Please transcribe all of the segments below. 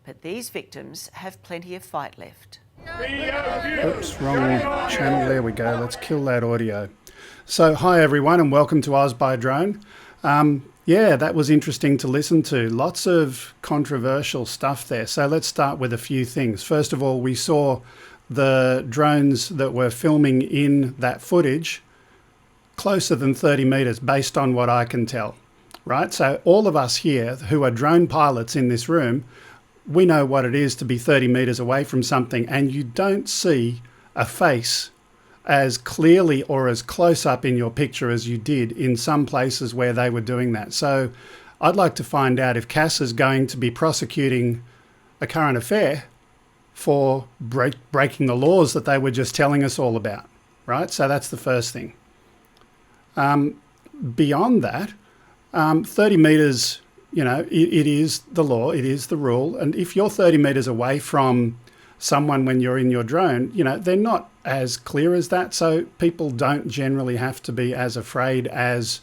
But these victims have plenty of fight left. Oops, wrong channel. There we go. Let's kill that audio. So, hi everyone and welcome to Oz by Drone. Yeah, that was interesting to listen to. Lots of controversial stuff there. So let's start with a few things. First of all, we saw the drones that were filming in that footage closer than 30 meters based on what I can tell, right? So all of us here who are drone pilots in this room, we know what it is to be 30 meters away from something and you don't see a face as clearly or as close up in your picture as you did in some places where they were doing that. So I'd like to find out if CAS is going to be prosecuting a current affair for breaking the laws that they were just telling us all about, right? So that's the first thing. Beyond that, 30 meters, you know, it is the law, it is the rule. And if you're 30 meters away from someone when you're in your drone, you know, they're not as clear as that. So people don't generally have to be as afraid as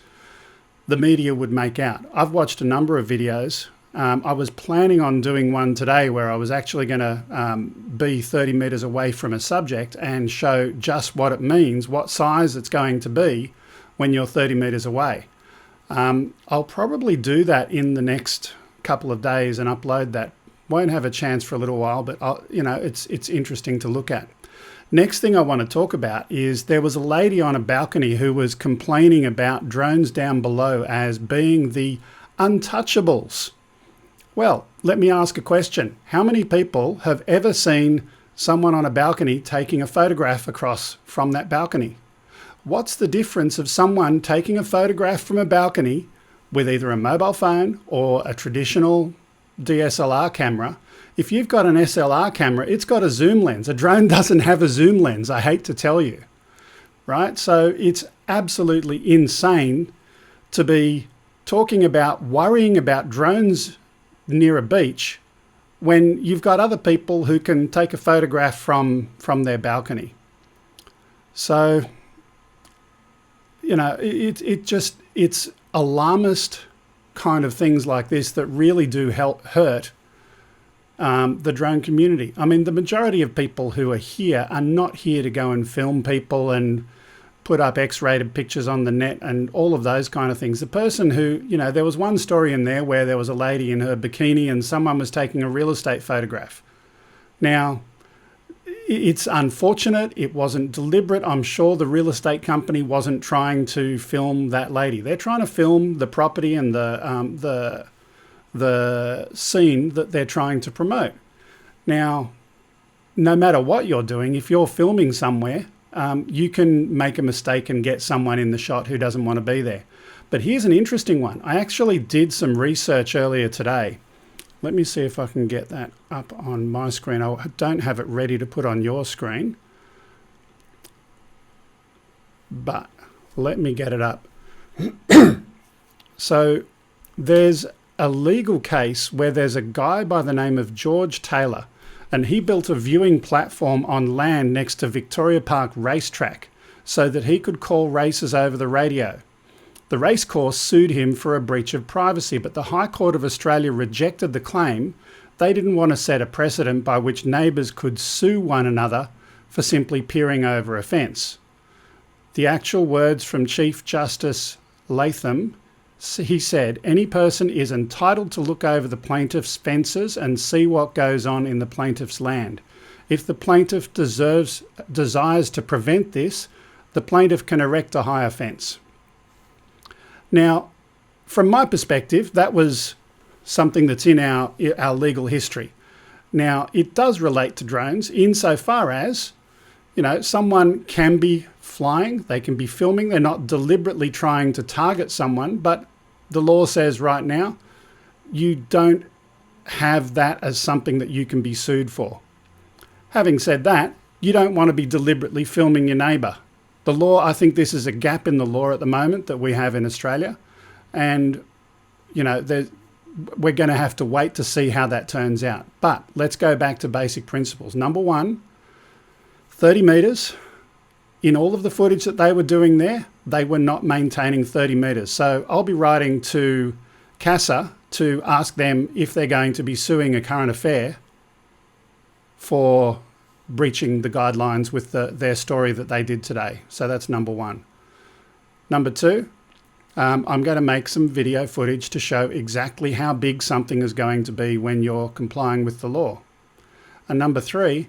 the media would make out. I've watched a number of videos. I was planning on doing one today where I was actually going to be 30 meters away from a subject and show just what it means, what size it's going to be when you're 30 meters away. I'll probably do that in the next couple of days and upload that. Won't have a chance for a little while, but you know, it's interesting to look at. Next thing I want to talk about is there was a lady on a balcony who was complaining about drones down below as being the untouchables. Well, let me ask a question. How many people have ever seen someone on a balcony taking a photograph across from that balcony? What's the difference of someone taking a photograph from a balcony with either a mobile phone or a traditional DSLR camera? If you've got an SLR camera, it's got a zoom lens. A drone doesn't have a zoom lens, I hate to tell you, right? So it's absolutely insane to be talking about worrying about drones near a beach when you've got other people who can take a photograph from their balcony. So, you know, it's alarmist kind of things like this that really do hurt the drone community. I mean, the majority of people who are here are not here to go and film people and put up X-rated pictures on the net and all of those kind of things. The person who, you know, there was one story in there where there was a lady in her bikini and someone was taking a real estate photograph. Now, it's unfortunate. It wasn't deliberate. I'm sure the real estate company wasn't trying to film that lady. They're trying to film the property and the scene that they're trying to promote. Now, no matter what you're doing, if you're filming somewhere, you can make a mistake and get someone in the shot who doesn't want to be there. But here's an interesting one. I actually did some research earlier today. Let me see if I can get that up on my screen. I don't have it ready to put on your screen, but let me get it up. So there's a legal case where there's a guy by the name of George Taylor, and he built a viewing platform on land next to Victoria Park racetrack so that he could call races over the radio. The racecourse sued him for a breach of privacy, but the High Court of Australia rejected the claim. They didn't want to set a precedent by which neighbours could sue one another for simply peering over a fence. The actual words from Chief Justice Latham, he said, "Any person is entitled to look over the plaintiff's fences and see what goes on in the plaintiff's land. If the plaintiff desires to prevent this, the plaintiff can erect a higher fence." Now, from my perspective, that was something that's in our legal history. Now, it does relate to drones insofar as, you know, someone can be flying, they can be filming, they're not deliberately trying to target someone, but the law says right now, you don't have that as something that you can be sued for. Having said that, you don't want to be deliberately filming your neighbour. The law, I think this is a gap in the law at the moment that we have in Australia. And, you know, we're going to have to wait to see how that turns out. But let's go back to basic principles. Number one, 30 metres. In all of the footage that they were doing there, they were not maintaining 30 metres. So I'll be writing to CASA to ask them if they're going to be suing a current affair for breaching the guidelines with their story that they did today. So that's number one. Number two, I'm going to make some video footage to show exactly how big something is going to be when you're complying with the law. And number three,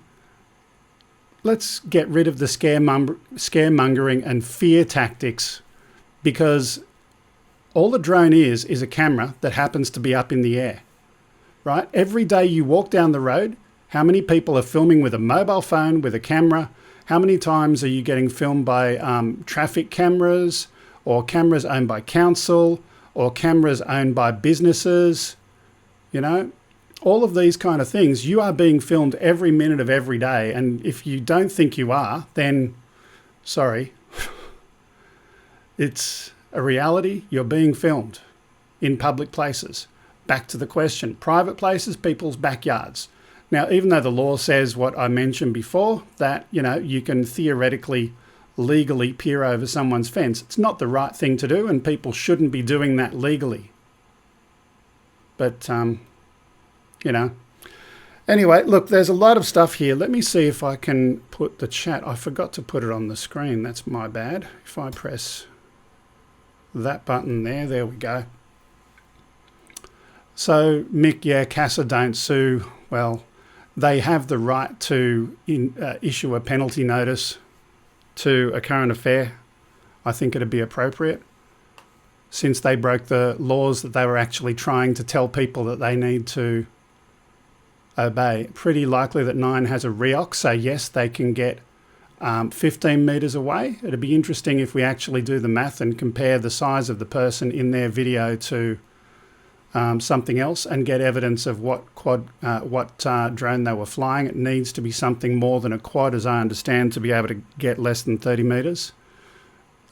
let's get rid of the scaremongering and fear tactics, because all the drone is a camera that happens to be up in the air, right? Every day you walk down the road, how many people are filming with a mobile phone, with a camera? How many times are you getting filmed by traffic cameras, or cameras owned by council, or cameras owned by businesses? You know, all of these kind of things, you are being filmed every minute of every day. And if you don't think you are, then sorry. It's a reality. You're being filmed in public places. Back to the question, private places, people's backyards. Now, even though the law says what I mentioned before, that, you know, you can theoretically, legally peer over someone's fence, it's not the right thing to do, and people shouldn't be doing that legally. But, you know, anyway, look, there's a lot of stuff here. Let me see if I can put the chat. I forgot to put it on the screen. That's my bad. If I press that button there we go. So, Mick, yeah, CASA don't sue. Well, they have the right to issue a penalty notice to a current affair. I think it'd be appropriate, since they broke the laws that they were actually trying to tell people that they need to obey. Pretty likely that 9 has a REOC, so yes, they can get 15 metres away. It'd be interesting if we actually do the math and compare the size of the person in their video to something else and get evidence of what drone they were flying. It needs to be something more than a quad, as I understand, to be able to get less than 30 metres.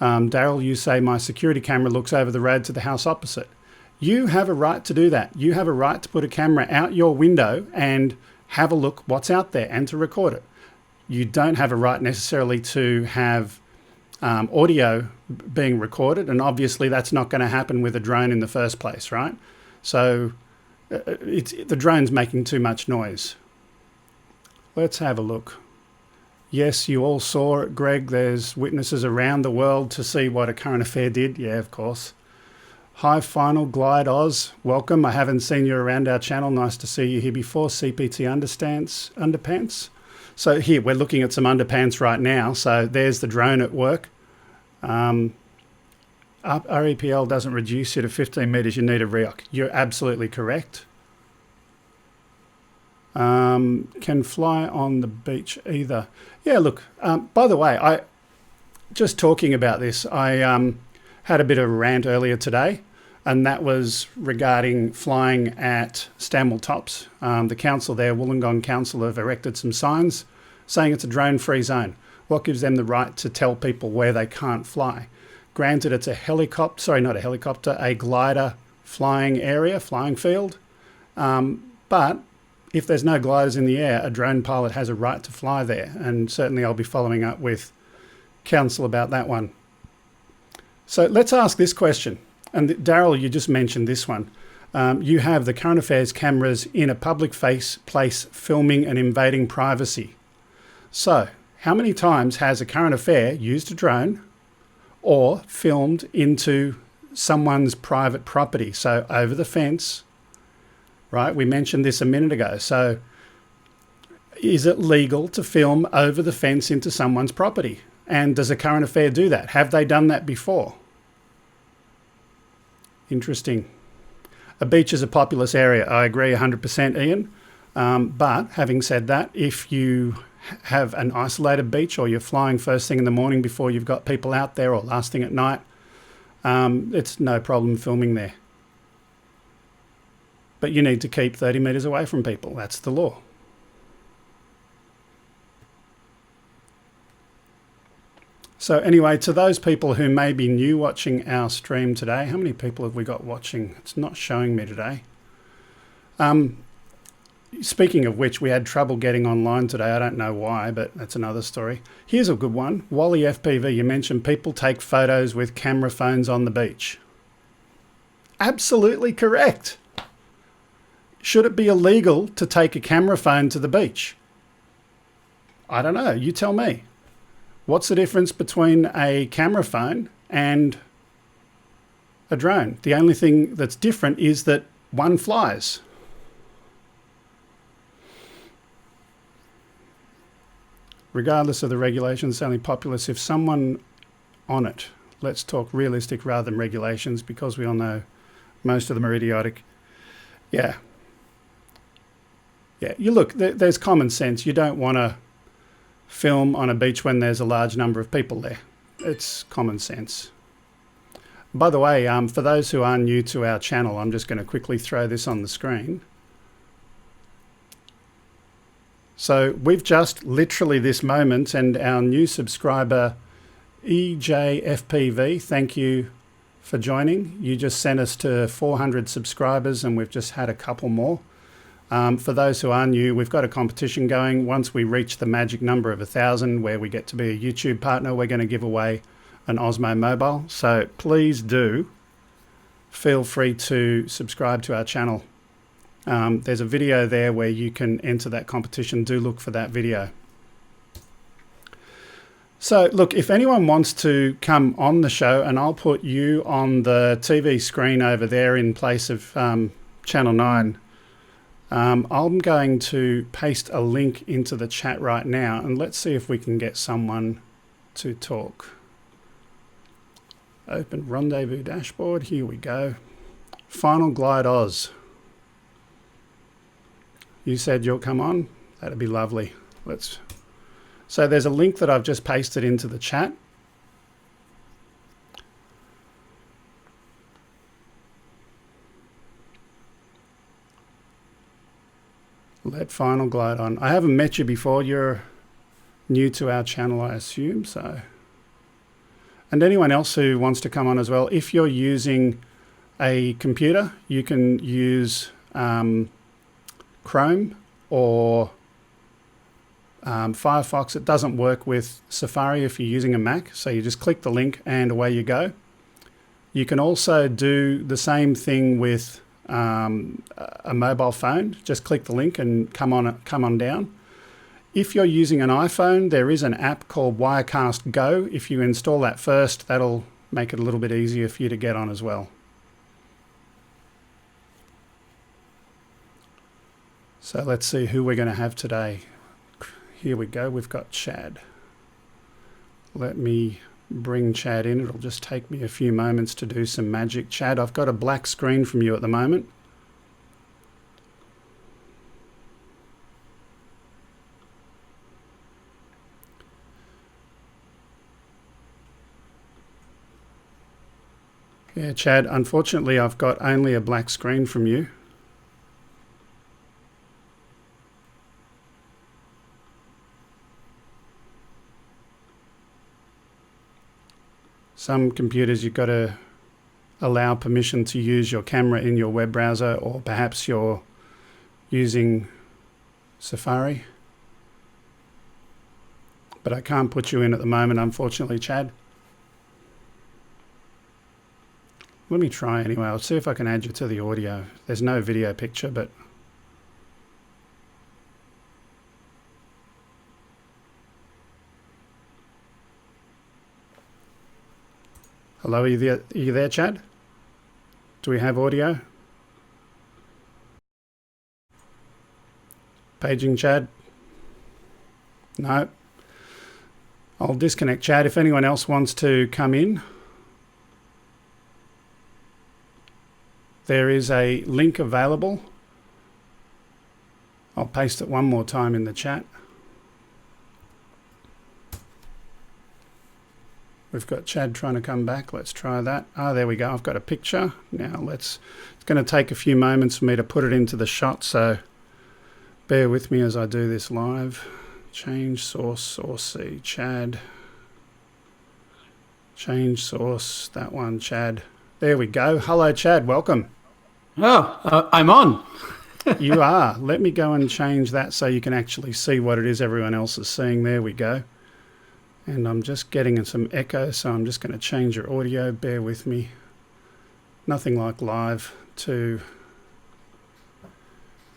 Daryl, you say my security camera looks over the road to the house opposite. You have a right to do that. You have a right to put a camera out your window and have a look what's out there and to record it. You don't have a right necessarily to have audio being recorded, and obviously that's not going to happen with a drone in the first place, right? So the drone's making too much noise. Let's have a look. Yes, you all saw it, Greg. There's witnesses around the world to see what a current affair did. Yeah, of course. Hi, Final Glide Oz. Welcome. I haven't seen you around our channel. Nice to see you here before. CPT underpants. So here, we're looking at some underpants right now. So there's the drone at work. REPL doesn't reduce you to 15 metres. You need a REOC. You're absolutely correct. Can fly on the beach either. Yeah, look, by the way, just talking about this, I had a bit of a rant earlier today, and that was regarding flying at Stanwell Tops. The council there, Wollongong Council, have erected some signs saying it's a drone-free zone. What gives them the right to tell people where they can't fly? Granted, it's a a glider flying area, flying field. But if there's no gliders in the air, a drone pilot has a right to fly there. And certainly I'll be following up with council about that one. So let's ask this question. And Daryl, you just mentioned this one. You have the current affairs cameras in a public place filming and invading privacy. So how many times has a current affair used a drone or filmed into someone's private property? So over the fence, right? We mentioned this a minute ago. So is it legal to film over the fence into someone's property? And does a current affair do that? Have they done that before? Interesting. A beach is a populous area. I agree 100%, Ian. But having said that, if you have an isolated beach or you're flying first thing in the morning before you've got people out there, or last thing at night, it's no problem filming there. But you need to keep 30 metres away from people. That's the law. So anyway, to those people who may be new watching our stream today, how many people have we got watching? It's not showing me today. Speaking of which, we had trouble getting online today. I don't know why, but that's another story. Here's a good one. Wally FPV, you mentioned people take photos with camera phones on the beach. absolutely correct. Should it be illegal to take a camera phone to the beach? I don't know. You tell me. What's the difference between a camera phone and a drone? The only thing that's different is that one flies. Regardless of the regulations, it's only populous if someone on it. Let's talk realistic rather than regulations, because we all know most of them are idiotic. Yeah. Yeah, you look, there's common sense. You don't want to film on a beach when there's a large number of people there. It's common sense. By the way, for those who are new to our channel, I'm just going to quickly throw this on the screen. So we've just literally this moment, and our new subscriber EJFPV, thank you for joining. You just sent us to 400 subscribers and we've just had a couple more. For those who are new, we've got a competition going. Once we reach the magic number of 1,000 where we get to be a YouTube partner, we're going to give away an Osmo Mobile. So please do feel free to subscribe to our channel. There's a video there where you can enter that competition. Do look for that video. So look, if anyone wants to come on the show, and I'll put you on the TV screen over there in place of Channel 9, I'm going to paste a link into the chat right now, and let's see if we can get someone to talk. Open Rendezvous dashboard. Here we go. Final Glide Oz. You said you'll come on? That'd be lovely. So there's a link that I've just pasted into the chat. Let Final Glide on. I haven't met you before. You're new to our channel, I assume. So, and anyone else who wants to come on as well, if you're using a computer, you can use Chrome or Firefox. It doesn't work with Safari if you're using a Mac, so you just click the link and away you go. You can also do the same thing with a mobile phone. Just click the link and come on down. If you're using an iPhone, there is an app called Wirecast Go. If you install that first, that'll make it a little bit easier for you to get on as well. So let's see who we're going to have today. Here we go. We've got Chad. Let me bring Chad in. It'll just take me a few moments to do some magic. Chad, I've got a black screen from you at the moment. Yeah, Chad, unfortunately I've got only a black screen from you. Some computers you've got to allow permission to use your camera in your web browser, or perhaps you're using Safari. But I can't put you in at the moment, unfortunately, Chad. Let me try anyway. I'll see if I can add you to the audio. There's no video picture, but hello, are you there, Chad? Do we have audio? Paging Chad? No. I'll disconnect Chad. If anyone else wants to come in, there is a link available. I'll paste it one more time in the chat. We've got Chad trying to come back. Let's try that. Ah, there we go. I've got a picture. Now it's going to take a few moments for me to put it into the shot, so bear with me as I do this live. Change source C, Chad. Change source, that one, Chad. There we go. Hello, Chad. Welcome. Oh, I'm on. You are. Let me go and change that so you can actually see what it is everyone else is seeing. There we go. And I'm just getting some echo, so I'm just going to change your audio. Bear with me. Nothing like live to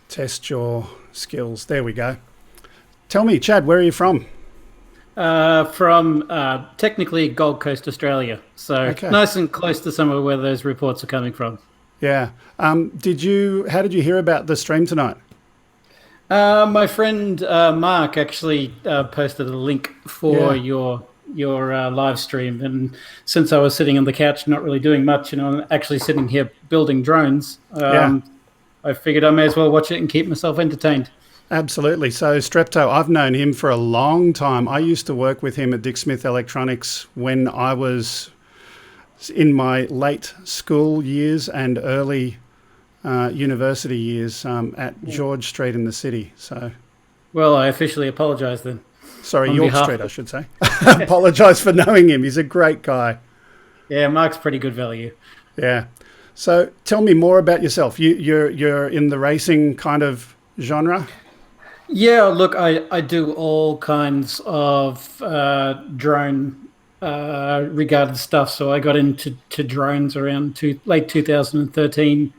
test your skills. There we go. Tell me, Chad, where are you from? From technically Gold Coast, Australia. So Okay. nice and close to somewhere where those reports are coming from. Yeah. How did you hear about the stream tonight? My friend Mark actually posted a link for Yeah. your live stream, and since I was sitting on the couch not really doing much, I'm actually sitting here building drones. I figured I may as well watch it and keep myself entertained. Absolutely. So Strepto, I've known him for a long time. I used to work with him at Dick Smith Electronics when I was in my late school years and early university years at George Street in the city. So, Well, I officially apologise then. sorry, On York behalf- Street, I should say. Apologise for knowing him. He's a great guy. Yeah, Mark's pretty good value. Yeah. So tell me more about yourself. You're in the racing kind of genre. Yeah, look, I do all kinds of drone regarded stuff. So I got into drones around late 2013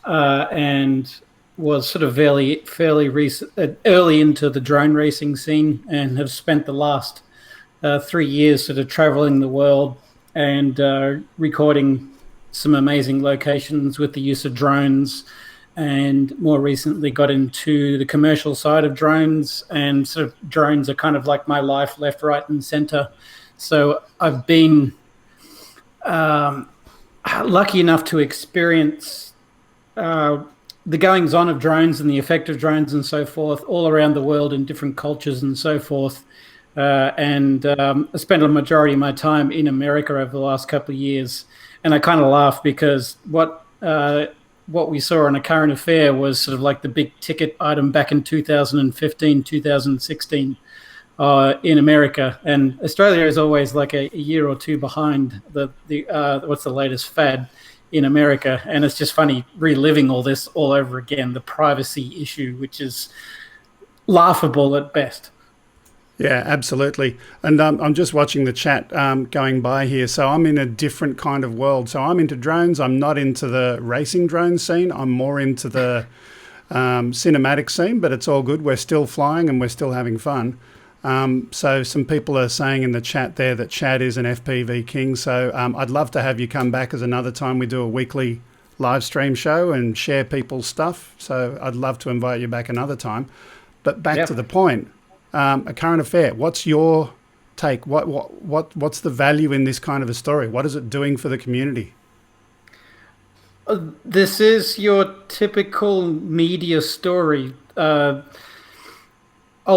and was sort of fairly early into the drone racing scene, and have spent the last 3 years sort of traveling the world and recording some amazing locations with the use of drones, and more recently got into the commercial side of drones, and sort of drones are kind of like my life, left, right, and center. So I've been lucky enough to experience the goings on of drones and the effect of drones and so forth all around the world in different cultures and so forth. And I spent a majority of my time in America over the last couple of years. And I kind of laugh because what we saw on A Current Affair was sort of like the big ticket item back in 2015, 2016 in America. And Australia is always like a year or two behind the what's the latest fad in America. And it's just funny reliving all this all over again, the privacy issue, which is laughable at best. Yeah, absolutely. And I'm just watching the chat going by here. So I'm in a different kind of world. So I'm into drones. I'm not into the racing drone scene. I'm more into the cinematic scene, but it's all good. We're still flying and we're still having fun. So some people are saying in the chat there that Chad is an FPV king. So I'd love to have you come back as another time we do a weekly live stream show and share people's stuff. So I'd love to invite you back another time. But back to the point. A Current Affair. What's your take? What's the value in this kind of a story? What is it doing for the community? This is your typical media story. I'll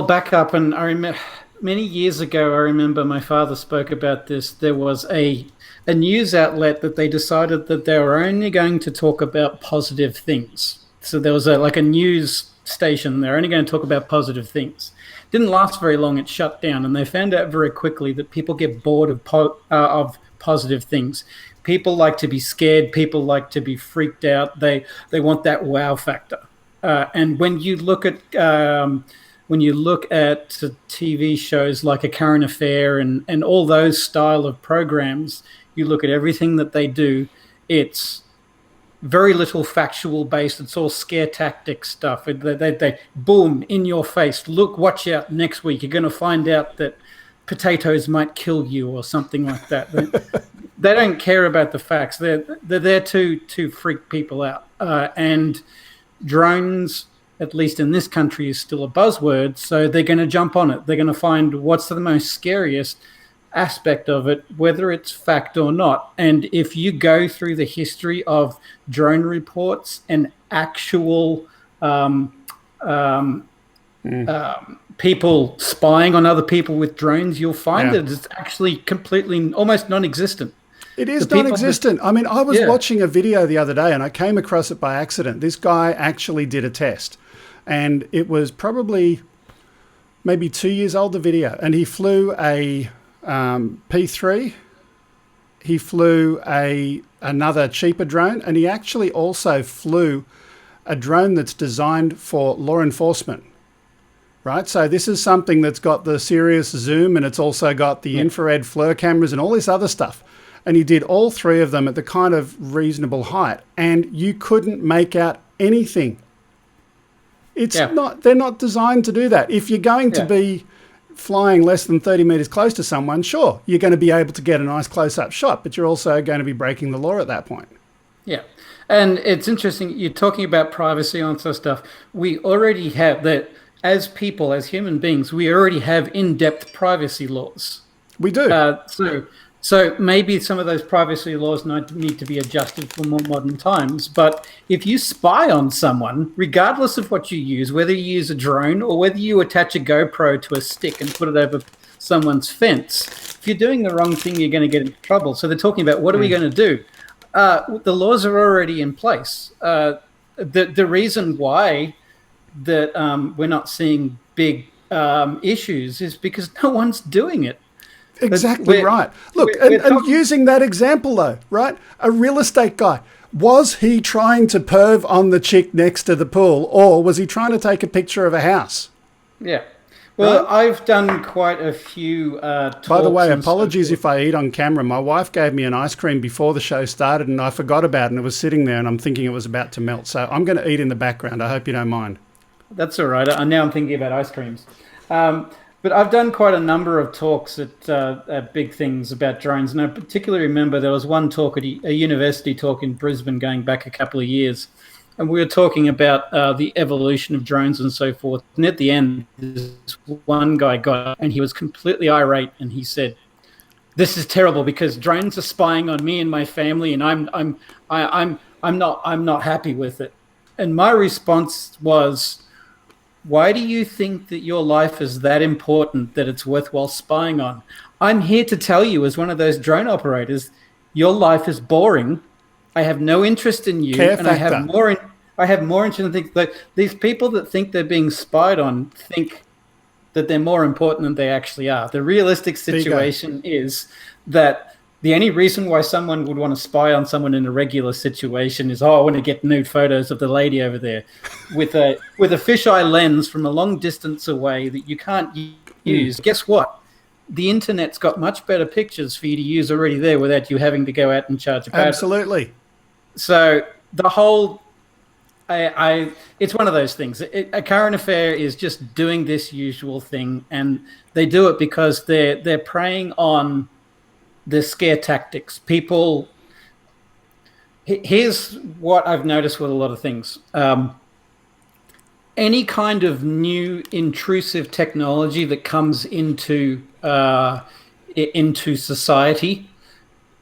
back up, and I remember many years ago. I remember my father spoke about this. There was a news outlet that they decided that they were only going to talk about positive things. So there was a news station. They're only going to talk about positive things. Didn't last very long. It shut down, and they found out very quickly that people get bored of positive things. People like to be scared. People like to be freaked out. They want that wow factor. And when you look at TV shows like A Current Affair and all those style of programs, you look at everything that they do. It's very little factual based. It's all scare tactic stuff. They boom in your face. Look, watch out next week. You're going to find out that potatoes might kill you or something like that. They don't care about the facts. They're there to freak people out. And drones, at least in this country, is still a buzzword. So they're going to jump on it. They're going to find what's the most scariest aspect of it, whether it's fact or not. And if you go through the history of drone reports and actual people spying on other people with drones, you'll find that it's actually completely almost non-existent. It is non-existent. I mean, I was watching a video the other day and I came across it by accident. This guy actually did a test, and it was probably maybe 2 years old, the video, and he flew a P3. He flew another cheaper drone, and he actually also flew a drone that's designed for law enforcement, right? So this is something that's got the serious zoom, and it's also got the infrared FLIR cameras and all this other stuff. and he did all three of them at the kind of reasonable height, and you couldn't make out anything. They're not designed to do that. If you're going to be flying less than 30 meters close to someone, sure, you're going to be able to get a nice close-up shot, but you're also going to be breaking the law at that point. Yeah. And it's interesting, you're talking about privacy on sort of stuff. We already have that as people, as human beings, we already have in-depth privacy laws. We do. So maybe some of those privacy laws need to be adjusted for more modern times. But if you spy on someone, regardless of what you use, whether you use a drone or whether you attach a GoPro to a stick and put it over someone's fence, if you're doing the wrong thing, you're going to get into trouble. So they're talking about, what are we going to do? The laws are already in place. The reason why that we're not seeing big issues is because no one's doing it. Exactly right. Look, and using that example though, right? A real estate guy, was he trying to perv on the chick next to the pool, or was he trying to take a picture of a house? Yeah. Well, right? I've done quite a few talks. By the way, apologies if I eat on camera. My wife gave me an ice cream before the show started and I forgot about it, and it was sitting there and I'm thinking it was about to melt. So I'm going to eat in the background. I hope you don't mind. That's all right. Now I'm thinking about ice creams. But I've done quite a number of talks at big things about drones. And I particularly remember there was one talk at a university talk in Brisbane going back a couple of years. And we were talking about the evolution of drones and so forth. And at the end, this one guy got up and he was completely irate. And he said, "This is terrible because drones are spying on me and my family, and I'm not happy with it." And my response was, why do you think that your life is that important that it's worthwhile spying on? I'm here to tell you, as one of those drone operators, your life is boring. I have no interest in you, and I have more interest in things. Like these people that think they're being spied on think that they're more important than they actually are. The realistic situation is that the only reason why someone would want to spy on someone in a regular situation is, I want to get nude photos of the lady over there with a fisheye lens from a long distance away that you can't use. Guess what? The internet's got much better pictures for you to use already there without you having to go out and charge a battery. Absolutely. So the whole, it's one of those things. A current affair is just doing this usual thing, and they do it because they're preying on the scare tactics. People, here's what I've noticed with a lot of things. Any kind of new intrusive technology that comes into society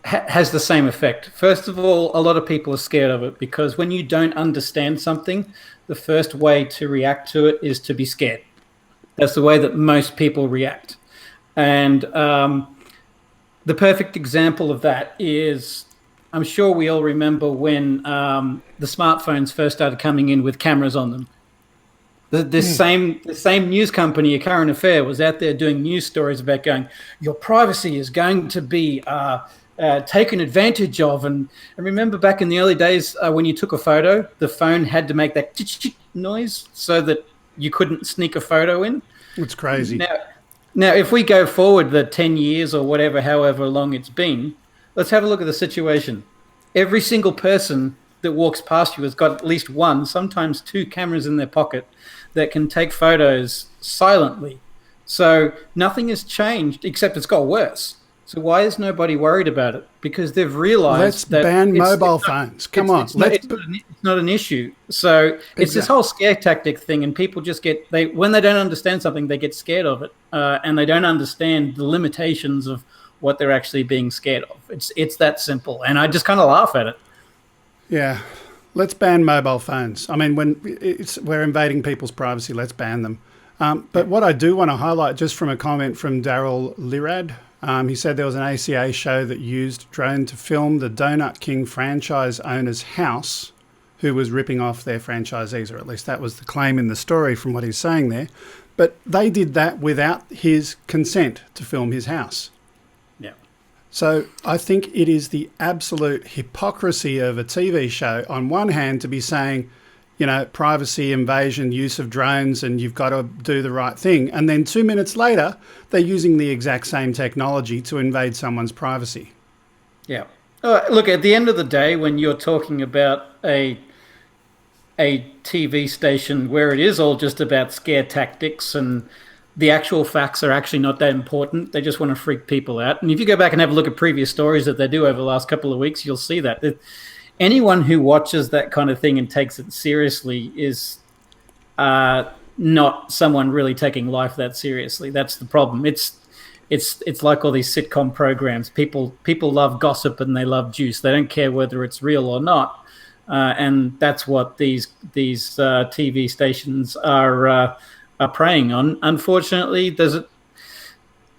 has the same effect. First of all, a lot of people are scared of it because when you don't understand something, the first way to react to it is to be scared. That's the way that most people react. And the perfect example of that is, I'm sure we all remember when the smartphones first started coming in with cameras on them. The same news company, A Current Affair, was out there doing news stories about going, your privacy is going to be taken advantage of. And remember back in the early days when you took a photo, the phone had to make that noise so that you couldn't sneak a photo in. It's crazy. Now, if we go forward the 10 years or whatever, however long it's been, let's have a look at the situation. Every single person that walks past you has got at least one, sometimes two cameras in their pocket that can take photos silently. So nothing has changed except it's got worse. So why is nobody worried about it? Because they've realized that ban mobile phones. Come on. It's not an issue. So it's this whole scare tactic thing, and people just when they don't understand something, they get scared of it, and they don't understand the limitations of what they're actually being scared of. It's that simple, and I just kind of laugh at it. Yeah. Let's ban mobile phones. I mean, when we're invading people's privacy, let's ban them. But what I do want to highlight, just from a comment from Daryl Lirad, he said there was an ACA show that used drone to film the Donut King franchise owner's house, who was ripping off their franchisees, or at least that was the claim in the story from what he's saying there. But they did that without his consent to film his house. Yeah. So I think it is the absolute hypocrisy of a TV show, on one hand, to be saying, you know, privacy invasion, use of drones, and you've got to do the right thing. And then 2 minutes later, they're using the exact same technology to invade someone's privacy. Yeah. Look, at the end of the day, when you're talking about a TV station where it is all just about scare tactics and the actual facts are actually not that important. They just want to freak people out. And if you go back and have a look at previous stories that they do over the last couple of weeks, you'll see that anyone who watches that kind of thing and takes it seriously is not someone really taking life that seriously. That's the problem. It's like all these sitcom programs. People love gossip and they love juice. They don't care whether it's real or not. And that's what these TV stations are preying on. Unfortunately,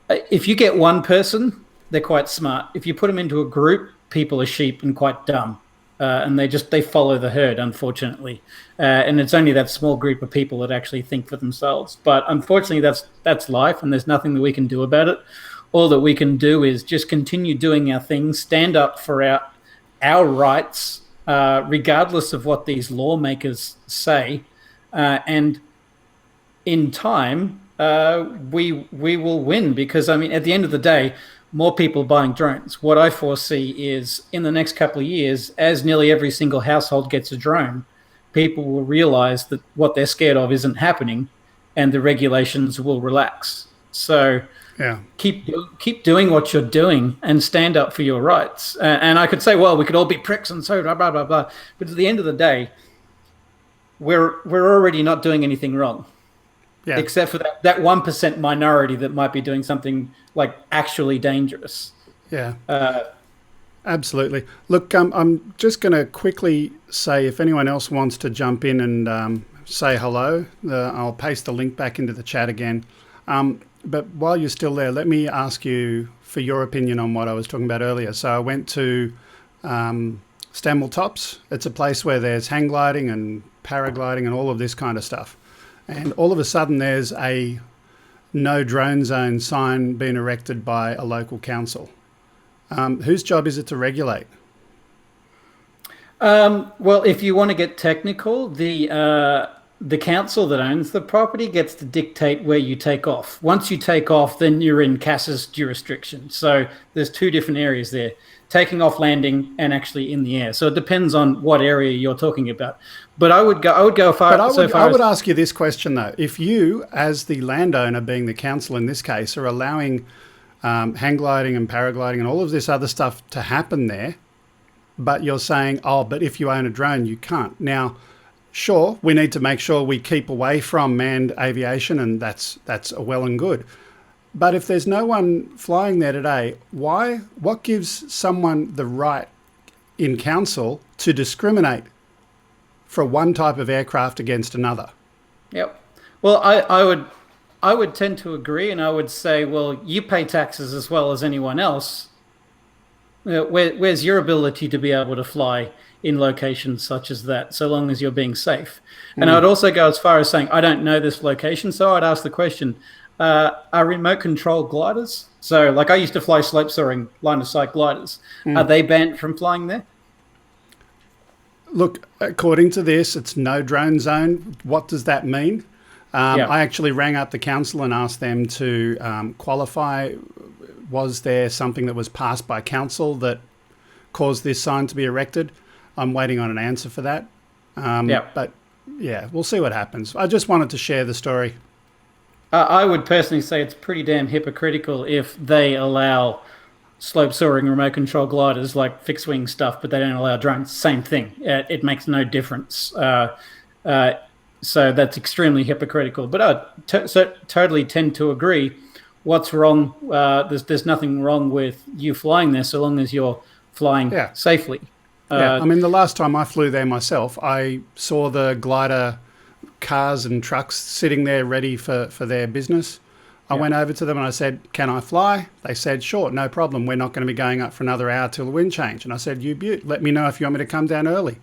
if you get one person, they're quite smart. If you put them into a group, people are sheep and quite dumb, and they follow the herd. Unfortunately, and it's only that small group of people that actually think for themselves. But unfortunately, that's life, and there's nothing that we can do about it. All that we can do is just continue doing our things, stand up for our rights, regardless of what these lawmakers say, and in time, we will win, because I mean, at the end of the day, more people buying drones. What I foresee is in the next couple of years, as nearly every single household gets a drone, people will realize that what they're scared of isn't happening, and the regulations will relax. So Yeah. keep doing what you're doing and stand up for your rights. And I could say, well, we could all be pricks and so blah blah blah blah. But at the end of the day, we're already not doing anything wrong. Yeah. Except for that 1% minority that might be doing something like actually dangerous. Yeah. Absolutely. Look, I'm just going to quickly say, if anyone else wants to jump in and say hello, I'll paste the link back into the chat again. But while you're still there, let me ask you for your opinion on what I was talking about earlier. So I went to Stanwell Tops. It's a place where there's hang gliding and paragliding and all of this kind of stuff. And all of a sudden there's a no drone zone sign being erected by a local council. Whose job is it to regulate? Well, if you want to get technical, the council that owns the property gets to dictate where you take off. Once you take off, then you're in CAS's jurisdiction. So there's two different areas there: taking off, landing, and actually in the air. So it depends on what area you're talking about. But I would go far. But I would ask you this question though: if you, as the landowner, being the council in this case, are allowing hang gliding and paragliding and all of this other stuff to happen there, but you're saying, oh, but if you own a drone, you can't. Now, sure, we need to make sure we keep away from manned aviation, and that's well and good. But if there's no one flying there today, why? What gives someone the right in council to discriminate for one type of aircraft against another? Yep. Well, I would tend to agree, and I would say, well, you pay taxes as well as anyone else. Where's your ability to be able to fly in locations such as that, so long as you're being safe? And I'd also go as far as saying, I don't know this location, so I'd ask the question, are remote control gliders? So like I used to fly slope soaring line of sight gliders. Are they banned from flying there? Look, according to this, it's no drone zone. What does that mean? I actually rang up the council and asked them to qualify. Was there something that was passed by council that caused this sign to be erected? I'm waiting on an answer for that. But yeah, we'll see what happens. I just wanted to share the story. I would personally say it's pretty damn hypocritical if they allow slope soaring remote control gliders like fixed wing stuff, but they don't allow drones. Same thing. It makes no difference. So that's extremely hypocritical. But I totally tend to agree. What's wrong? There's nothing wrong with you flying there so long as you're flying safely. I mean, the last time I flew there myself, I saw the glider cars and trucks sitting there ready for their business. I went over to them and I said, can I fly? They said, sure, no problem. We're not going to be going up for another hour till the wind change. And I said, you beaut, let me know if you want me to come down early.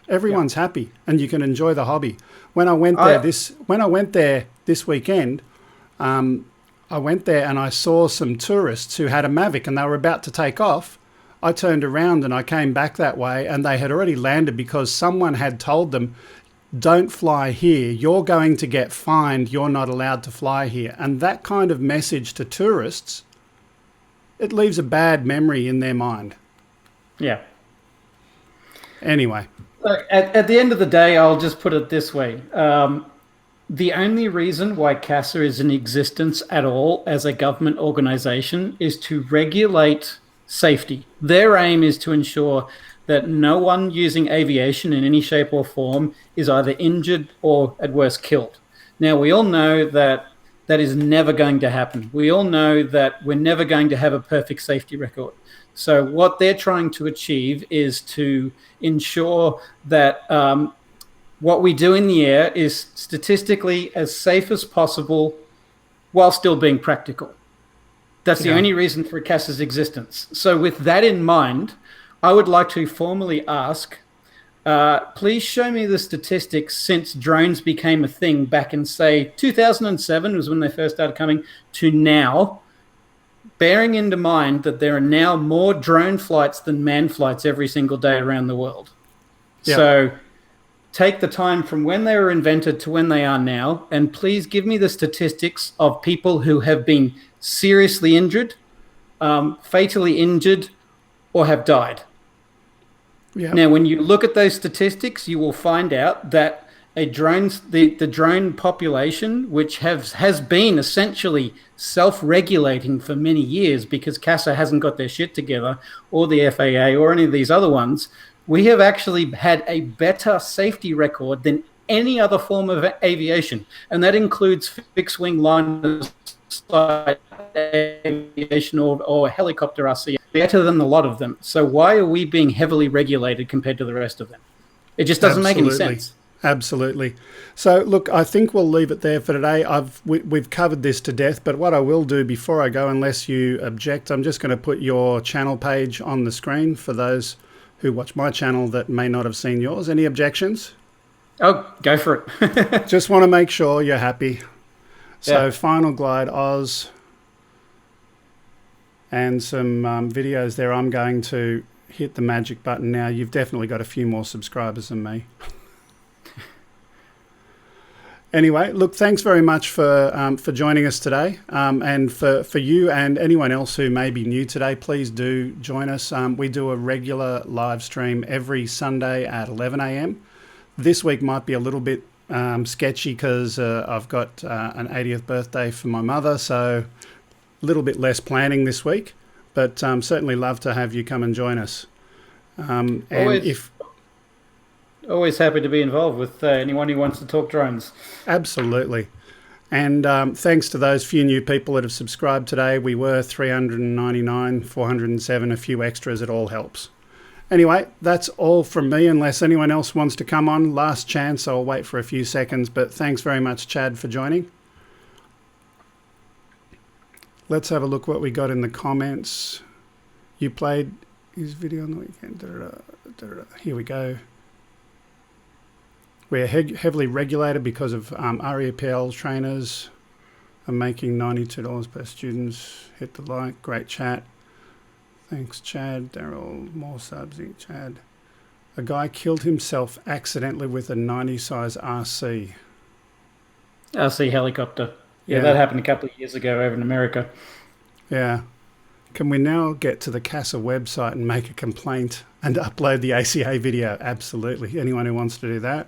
Everyone's happy and you can enjoy the hobby. When I went there this weekend, I went there and I saw some tourists who had a Mavic and they were about to take off. I turned around and I came back that way and they had already landed because someone had told them, don't fly here. You're going to get fined. You're not allowed to fly here. And that kind of message to tourists, it leaves a bad memory in their mind. Yeah. Anyway, Look, at the end of the day, I'll just put it this way. The only reason why CASA is in existence at all as a government organization is to regulate safety. Their aim is to ensure that no one using aviation in any shape or form is either injured or, at worst, killed. Now, we all know that that is never going to happen. We all know that we're never going to have a perfect safety record. So what they're trying to achieve is to ensure that what we do in the air is statistically as safe as possible while still being practical. That's the only reason for CASA's existence. So with that in mind, I would like to formally ask, please show me the statistics since drones became a thing back in, say, 2007 was when they first started coming, to now, bearing into mind that there are now more drone flights than manned flights every single day around the world. Yeah. So take the time from when they were invented to when they are now, and please give me the statistics of people who have been seriously injured, fatally injured, or have died. Yeah. Now, when you look at those statistics, you will find out that the drone population, which has been essentially self-regulating for many years because CASA hasn't got their shit together, or the FAA, or any of these other ones, we have actually had a better safety record than any other form of aviation. And that includes fixed-wing liners, aviation, or helicopter RC, better than a lot of them. So why are we being heavily regulated compared to the rest of them? It just doesn't make any sense. Absolutely. So, look, I think we'll leave it there for today. We've covered this to death, but what I will do before I go, unless you object, I'm just going to put your channel page on the screen for those who watch my channel that may not have seen yours. Any objections? Oh, go for it. Just want to make sure you're happy. So, Final Glide Oz and some videos there. I'm going to hit the magic button now. You've definitely got a few more subscribers than me. Anyway, look, thanks very much for joining us today. And for you and anyone else who may be new today, please do join us. We do a regular live stream every Sunday at 11 a.m. This week might be a little bit sketchy because I've got an 80th birthday for my mother, so a little bit less planning this week. But certainly love to have you come and join us. Always happy to be involved with anyone who wants to talk drones. Absolutely. And thanks to those few new people that have subscribed today. We were 399, 407, a few extras. It all helps. Anyway, that's all from me, unless anyone else wants to come on. Last chance. I'll wait for a few seconds. But thanks very much, Chad, for joining. Let's have a look what we got in the comments. You played his video on the weekend. Here we go. We're heavily regulated because of REPL trainers are making $92 per student. Hit the like. Great chat. Thanks, Chad. Daryl, more subs. Chad. A guy killed himself accidentally with a 90 size RC. RC helicopter. Yeah, that happened a couple of years ago over in America. Yeah. Can we now get to the CASA website and make a complaint and upload the ACA video? Absolutely. Anyone who wants to do that.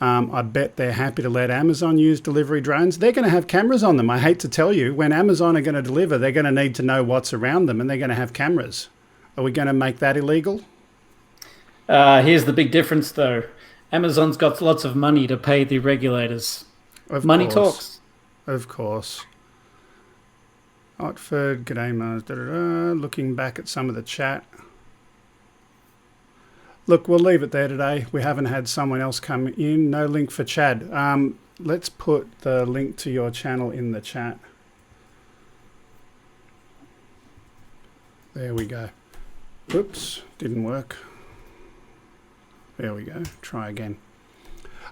I bet they're happy to let Amazon use delivery drones. They're going to have cameras on them. I hate to tell you, when Amazon are going to deliver, they're going to need to know what's around them, and they're going to have cameras. Are we going to make that illegal? Here's the big difference, though. Amazon's got lots of money to pay the regulators. Money talks. Of course. Otford, g'day, Mars. Looking back at some of the chat. Look, we'll leave it there today. We haven't had someone else come in. No link for Chad. Let's put the link to your channel in the chat. There we go. Oops, didn't work. There we go. Try again.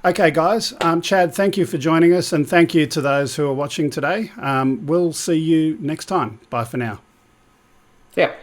Okay, guys. Chad, thank you for joining us, and thank you to those who are watching today. We'll see you next time. Bye for now. Yeah.